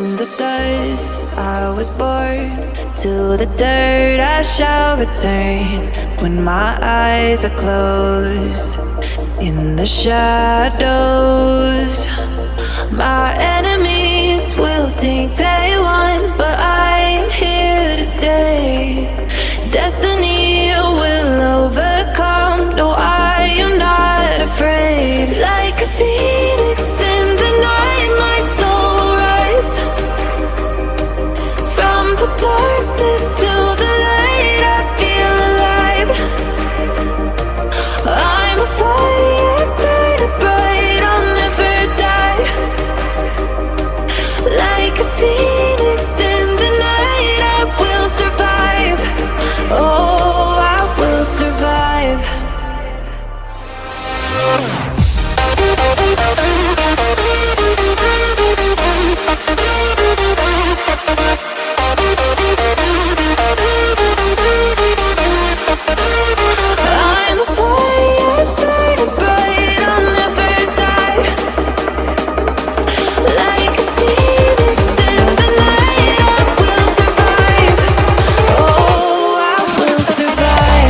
From the dust I was born, to the dirt I shall return. When my eyes are closed, in the shadows, my enemies will think they won, but I'm here to stay. Destiny will overcome, no, I am not afraid. Like a phoenix in the night, my soul rise. From the darkness to the light, I feel alive. I'm a fire, burning bright, I'll never die. Like a phoenix in the night, I will survive. Oh, I will survive. I'm a fire, burning bright, I'll never die. Like a phoenix in the night, I will survive. Oh, I will survive.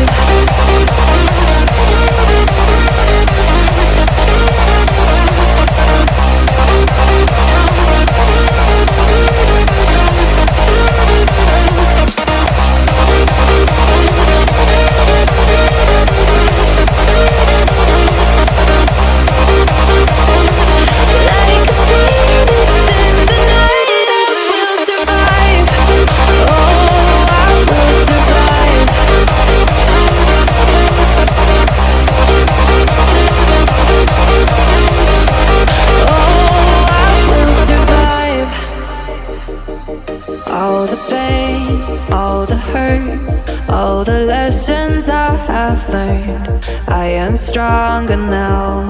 All the pain, all the hurt, all the lessons I have learned, I am stronger now.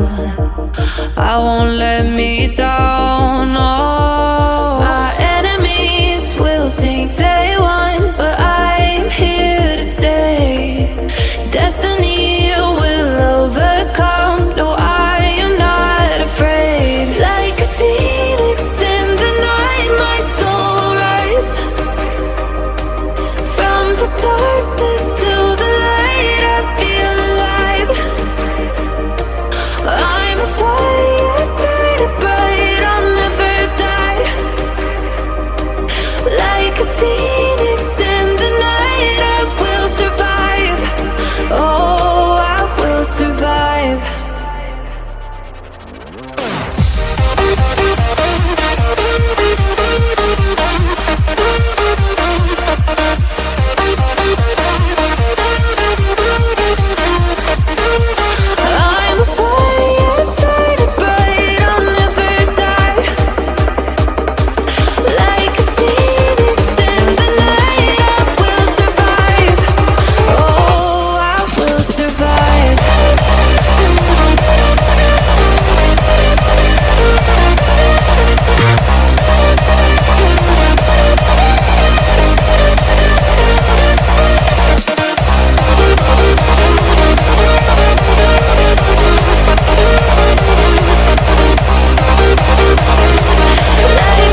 I won't let me down. Oh, my enemies will think they won, but I'm here to stay. Destiny will overcome, no, I am not afraid. Like a phoenix in the night, my soul rise. From the darkness to the light, I feel alive. I'm a fire, burning bright, I'll never die. Like a phoenix in the night, I will survive. Oh, I will survive. I'm a fire, burning bright, I'll never die. Like a phoenix in the night, I will survive. Oh, I will survive. Like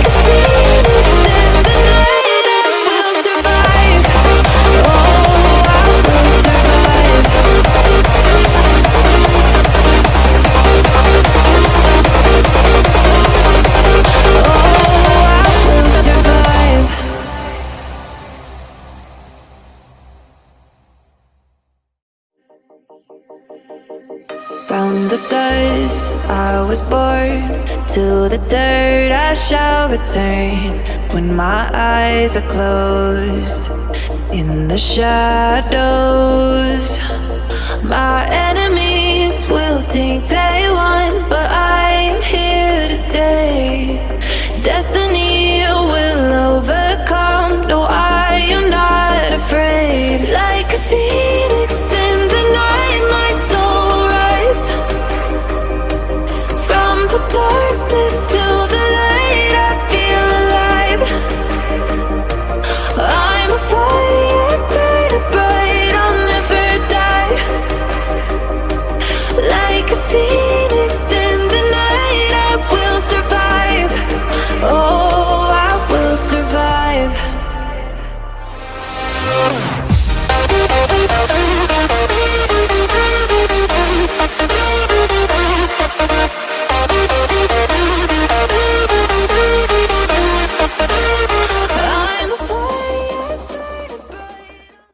a phoenix in the night, I will survive. Oh, I will survive. Oh, I will survive. From the dust I was born, to the dirt I shall return. When my eyes are closed, in the shadows, my enemies will think they won, but I'm here to stay. Destiny will overcome, no, I am not afraid. Like a phoenix in the night, my soul rise. From the darkness